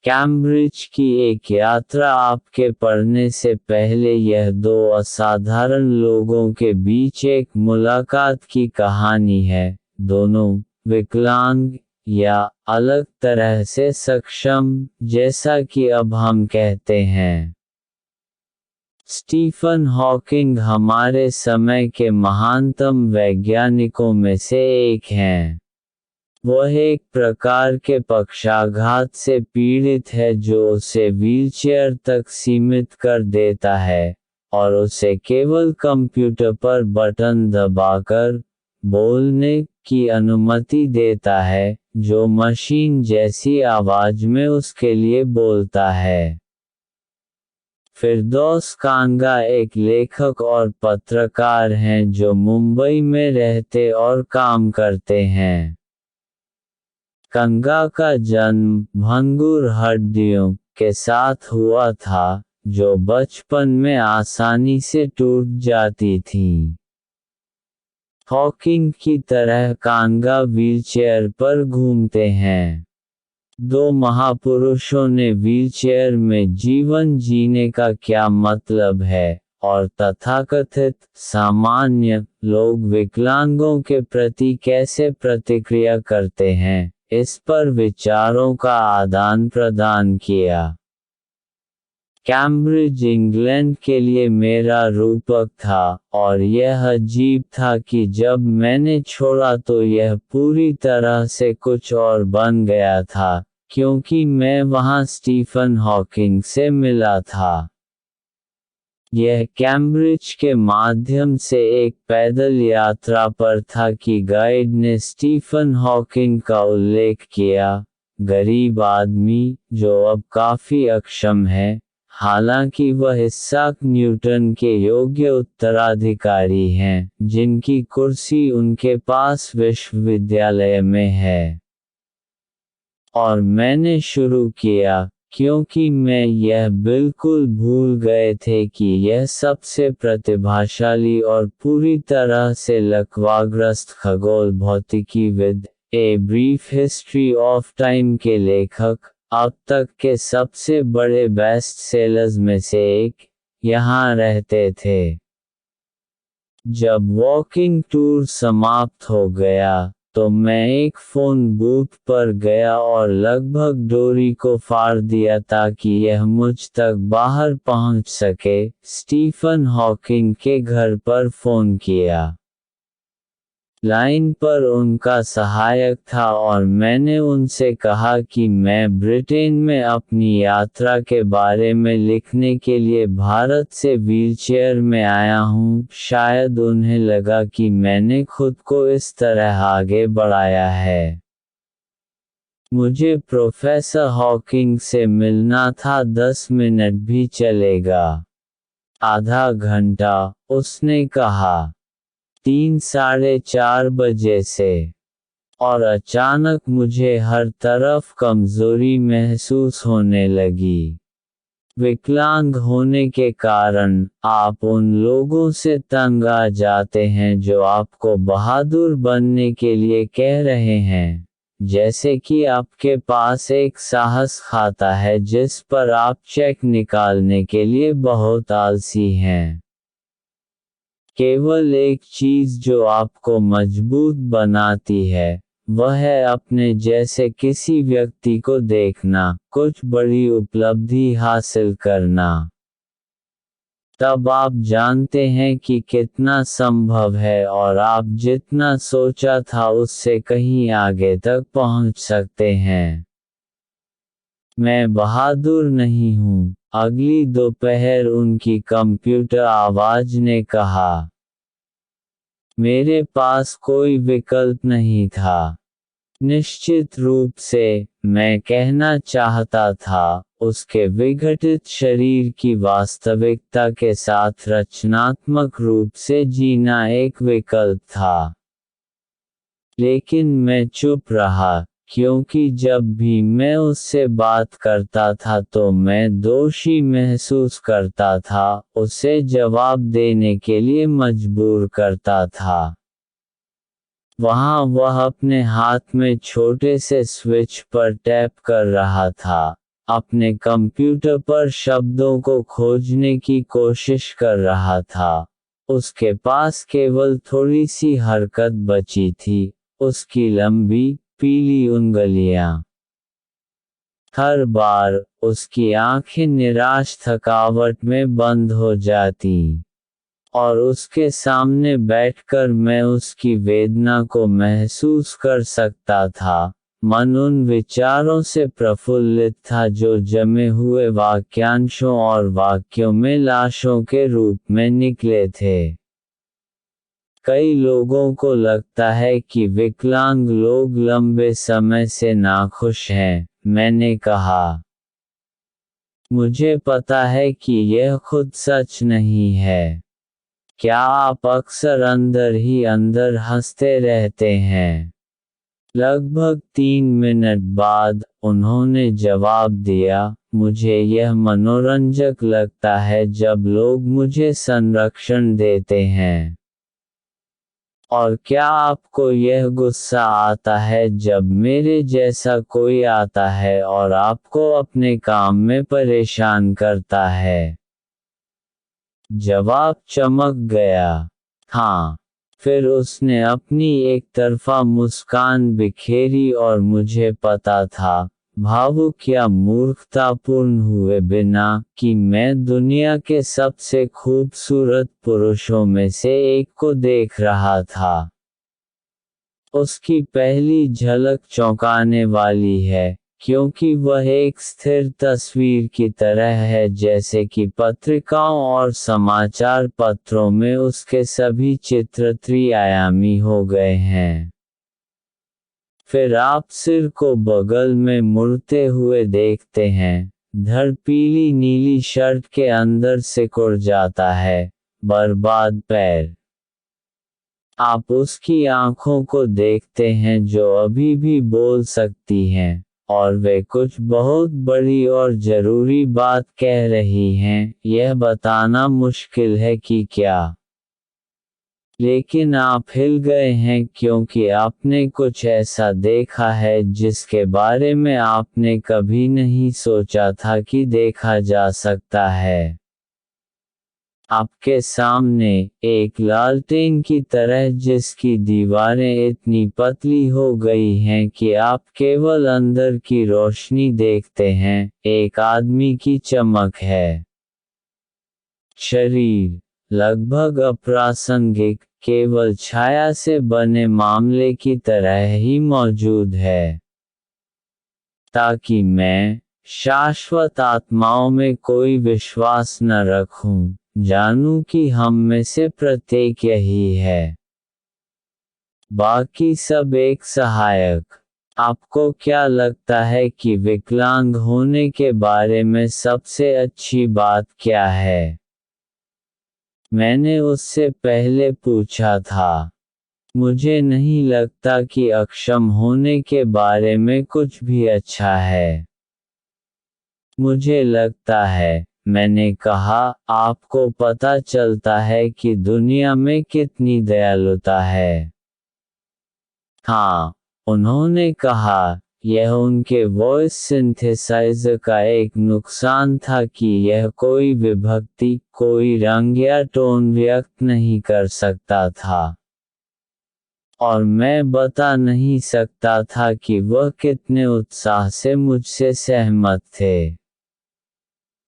Cambridge की एक यात्रा आपके पढ़ने से पहले यह दो असाधारण लोगों के बीच एक मुलाकात की कहानी है, दोनों विकलांग या अलग तरह से सक्षम, जैसा कि अब हम कहते हैं। स्टीफन हॉकिंग हमारे समय के महानतम वैज्ञानिकों में से एक हैं। वह एक प्रकार के पक्षाघात से पीड़ित है जो उसे व्हीलचेयर तक सीमित कर देता है, और उसे केवल कंप्यूटर पर बटन दबाकर बोलने की अनुमति देता है, जो मशीन जैसी आवाज में उसके लिए बोलता है। फिरदौस कांगा एक लेखक और पत्रकार हैं जो मुंबई में रहते और काम करते हैं। कंगा का जन्म भंगुर हड्डियों के साथ हुआ था, जो बचपन में आसानी से टूट जाती थीं। हॉकिंग की तरह कांगा व्हीलचेयर पर घूमते हैं। दो महापुरुषों ने व्हीलचेयर में जीवन जीने का क्या मतलब है, और तथाकथित सामान्य लोग विकलांगों के प्रति कैसे प्रतिक्रिया करते हैं, इस पर विचारों का आदान प्रदान किया। कैम्ब्रिज इंग्लैंड के लिए मेरा रूपक था, और यह अजीब था कि जब मैंने छोड़ा तो यह पूरी तरह से कुछ और बन गया था, क्योंकि मैं वहाँ स्टीफन हॉकिंग से मिला था। यह कैम्ब्रिज के माध्यम से एक पैदल यात्रा पर था कि गाइड ने स्टीफन हॉकिंग का उल्लेख किया, गरीब आदमी जो अब काफी अक्षम है, हालांकि वह इसाक न्यूटन के योग्य उत्तराधिकारी हैं, जिनकी कुर्सी उनके पास विश्वविद्यालय में है। और मैंने शुरू किया, क्योंकि मैं यह बिल्कुल भूल गए थे कि यह सबसे प्रतिभाशाली और पूरी तरह से लकवाग्रस्त खगोल भौतिकीविद, a brief history of time के लेखक, अब तक के सबसे बड़े बेस्ट सेलर्स में से एक, यहाँ रहते थे। जब वॉकिंग टूर समाप्त हो गया, तो मैं एक फ़ोन बूथ पर गया और लगभग डोरी को फाड़ दिया ताकि यह मुझ तक बाहर पहुंच सके। स्टीफन हॉकिंग के घर पर फ़ोन किया। लाइन पर उनका सहायक था और मैंने उनसे कहा कि मैं ब्रिटेन में अपनी यात्रा के बारे में लिखने के लिए भारत से व्हीलचेयर में आया हूँ। शायद उन्हें लगा कि मैंने खुद को इस तरह आगे बढ़ाया है। मुझे प्रोफेसर हॉकिंग से मिलना था, 10 मिनट भी चलेगा। आधा घंटा, उसने कहा। 3-4:30 बजे से। और अचानक मुझे हर तरफ कमज़ोरी महसूस होने लगी। विकलांग होने के कारण, आप उन लोगों से तंग आ जाते हैं जो आपको बहादुर बनने के लिए कह रहे हैं, जैसे कि आपके पास एक साहस खाता है जिस पर आप चेक निकालने के लिए बहुत आलसी हैं। केवल एक चीज़ जो आपको मजबूत बनाती है, वह है अपने जैसे किसी व्यक्ति को देखना, कुछ बड़ी उपलब्धि हासिल करना। तब आप जानते हैं कि कितना संभव है और आप जितना सोचा था उससे कहीं आगे तक पहुंच सकते हैं। मैं बहादुर नहीं हूँ, अगली दोपहर उनकी कंप्यूटर आवाज ने कहा। मेरे पास कोई विकल्प नहीं था। निश्चित रूप से, मैं कहना चाहता था, उसके विघटित शरीर की वास्तविकता के साथ रचनात्मक रूप से जीना एक विकल्प था। लेकिन मैं चुप रहा, क्योंकि जब भी मैं उससे बात करता था तो मैं दोषी महसूस करता था, उसे जवाब देने के लिए मजबूर करता था। वहाँ वह अपने हाथ में छोटे से स्विच पर टैप कर रहा था, अपने कंप्यूटर पर शब्दों को खोजने की कोशिश कर रहा था। उसके पास केवल थोड़ी सी हरकत बची थी, उसकी लंबी, पीली उंगलियां। हर बार, उसकी आंखें निराश थकावट में बंद हो जाती, और उसके सामने बैठकर मैं उसकी वेदना को महसूस कर सकता था। मन उन विचारों से प्रफुल्लित था जो जमे हुए वाक्यांशों और वाक्यों में लाशों के रूप में निकले थे। कई लोगों को लगता है कि विकलांग लोग लंबे समय से नाखुश हैं, मैंने कहा। मुझे पता है कि यह खुद सच नहीं है। क्या आप अक्सर अंदर ही अंदर हंसते रहते हैं? लगभग 3 मिनट बाद, उन्होंने जवाब दिया, मुझे यह मनोरंजक लगता है जब लोग मुझे संरक्षण देते हैं। और क्या आपको यह गुस्सा आता है जब मेरे जैसा कोई आता है और आपको अपने काम में परेशान करता है? जवाब चमक गया। हाँ। फिर उसने अपनी एक तरफा मुस्कान बिखेरी और मुझे पता था, भावुक या मूर्खतापूर्ण हुए बिना, कि मैं दुनिया के सबसे खूबसूरत पुरुषों में से एक को देख रहा था। उसकी पहली झलक चौंकाने वाली है, क्योंकि वह एक स्थिर तस्वीर की तरह है जैसे कि पत्रिकाओं और समाचार पत्रों में उसके सभी चित्र त्रि-आयामी हो गए हैं। फिर आप सिर को बगल में मुड़ते हुए देखते हैं, धड़ पीली नीली शर्ट के अंदर सिकुड़ जाता है, बर्बाद पैर। आप उसकी आंखों को देखते हैं जो अभी भी बोल सकती हैं, और वे कुछ बहुत बड़ी और जरूरी बात कह रही हैं, यह बताना मुश्किल है कि क्या। लेकिन आप हिल गए हैं क्योंकि आपने कुछ ऐसा देखा है जिसके बारे में आपने कभी नहीं सोचा था कि देखा जा सकता है। आपके सामने, एक लालटेन की तरह जिसकी दीवारें इतनी पतली हो गई हैं कि आप केवल अंदर की रोशनी देखते हैं, एक आदमी की चमक है। शरीर, लगभग अप्रासंगिक, केवल छाया से बने मामले की तरह ही मौजूद है। ताकि मैं, शाश्वत आत्माओं में कोई विश्वास न रखूं, जानूं कि हम में से प्रत्येक यही है। बाकी सब एक सहायक। आपको क्या लगता है कि विकलांग होने के बारे में सबसे अच्छी बात क्या है? मैंने उससे पहले पूछा था। मुझे नहीं लगता कि अक्षम होने के बारे में कुछ भी अच्छा है। मुझे लगता है, मैंने कहा, आपको पता चलता है कि दुनिया में कितनी दयालुता है। हाँ, उन्होंने कहा, यह उनके वॉइस सिंथेसाइज़र का एक नुकसान था कि यह कोई विभक्ति, कोई रंग या टोन व्यक्त नहीं कर सकता था। और मैं बता नहीं सकता था कि वह कितने उत्साह से मुझसे सहमत थे।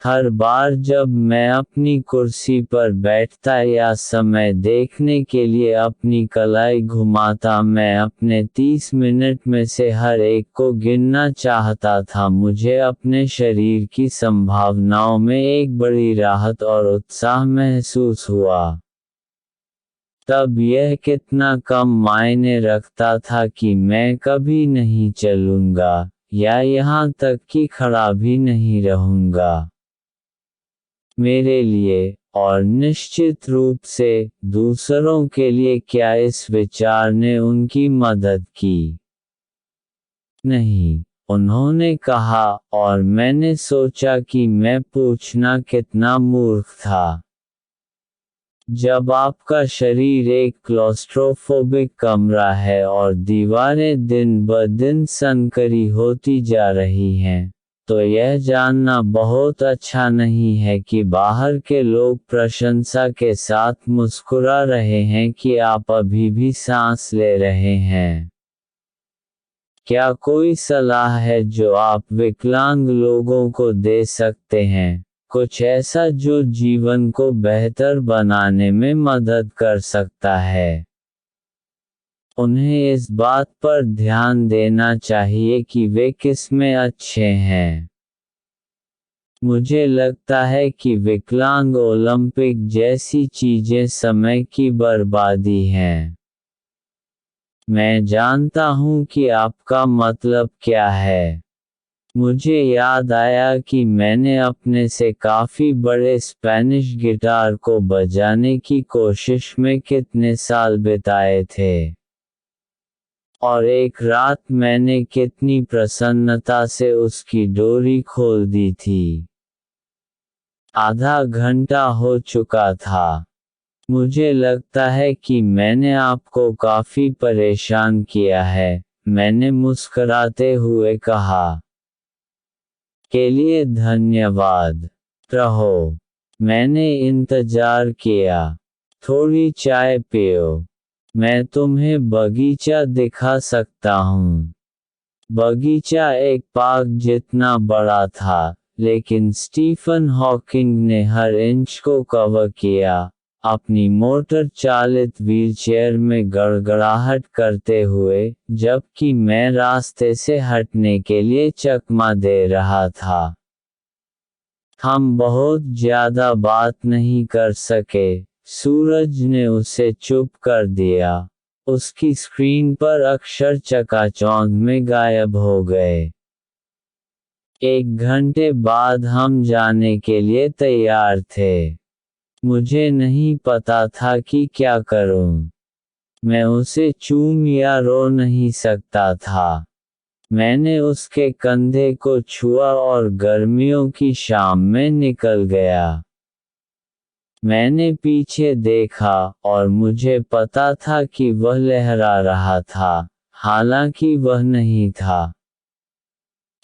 हर बार जब मैं अपनी कुर्सी पर बैठता या समय देखने के लिए अपनी कलाई घुमाता, मैं अपने 30 मिनट में से हर एक को गिनना चाहता था। मुझे अपने शरीर की संभावनाओं में एक बड़ी राहत और उत्साह महसूस हुआ। तब यह कितना कम मायने रखता था कि मैं कभी नहीं चलूंगा, या यहाँ तक कि खड़ा भी नहीं रहूंगा। मेरे लिए, और निश्चित रूप से, दूसरों के लिए क्या इस विचार ने उनकी मदद की? नहीं, उन्होंने कहा, और मैंने सोचा कि मैं पूछना कितना मूर्ख था। जब आपका शरीर एक क्लॉस्ट्रोफोबिक कमरा है और दीवारें दिन ब दिन संकरी होती जा रही हैं, तो यह जानना बहुत अच्छा नहीं है कि बाहर के लोग प्रशंसा के साथ मुस्कुरा रहे हैं कि आप अभी भी सांस ले रहे हैं। क्या कोई सलाह है जो आप विकलांग लोगों को दे सकते हैं, कुछ ऐसा जो जीवन को बेहतर बनाने में मदद कर सकता है? उन्हें इस बात पर ध्यान देना चाहिए कि वे किसमें अच्छे हैं। मुझे लगता है कि विकलांग ओलंपिक जैसी चीजें समय की बर्बादी हैं। मैं जानता हूँ कि आपका मतलब क्या है। मुझे याद आया कि मैंने अपने से काफ़ी बड़े स्पेनिश गिटार को बजाने की कोशिश में कितने साल बिताए थे। और एक रात मैंने कितनी प्रसन्नता से उसकी डोरी खोल दी थी। आधा घंटा हो चुका था। मुझे लगता है कि मैंने आपको काफ़ी परेशान किया है, मैंने मुस्कराते हुए कहा। के लिए धन्यवाद। रहो। मैंने इंतजार किया। थोड़ी चाय पियो। मैं तुम्हें बगीचा दिखा सकता हूँ। बगीचा एक पार्क जितना बड़ा था, लेकिन स्टीफन हॉकिंग ने हर इंच को कवर किया, अपनी मोटर चालित व्हीलचेयर में गड़गड़ाहट करते हुए, जबकि मैं रास्ते से हटने के लिए चकमा दे रहा था। हम बहुत ज्यादा बात नहीं कर सके। सूरज ने उसे चुप कर दिया। उसकी स्क्रीन पर अक्षर चकाचौंध में गायब हो गए। 1 घंटे बाद हम जाने के लिए तैयार थे। मुझे नहीं पता था कि क्या करूं। मैं उसे चूम या रो नहीं सकता था। मैंने उसके कंधे को छुआ और गर्मियों की शाम में निकल गया। मैंने पीछे देखा, और मुझे पता था कि वह लहरा रहा था, हालांकि वह नहीं था।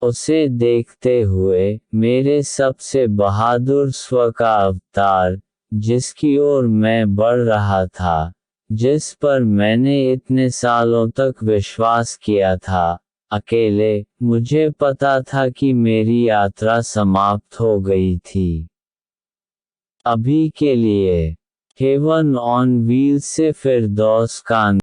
उसे देखते हुए, मेरे सबसे बहादुर स्व का अवतार, जिसकी ओर मैं बढ़ रहा था, जिस पर मैंने इतने सालों तक विश्वास किया था, अकेले, मुझे पता था कि मेरी यात्रा समाप्त हो गई थी। अभी के लिए। हेवन ऑन व्हील्स से फिरदौस का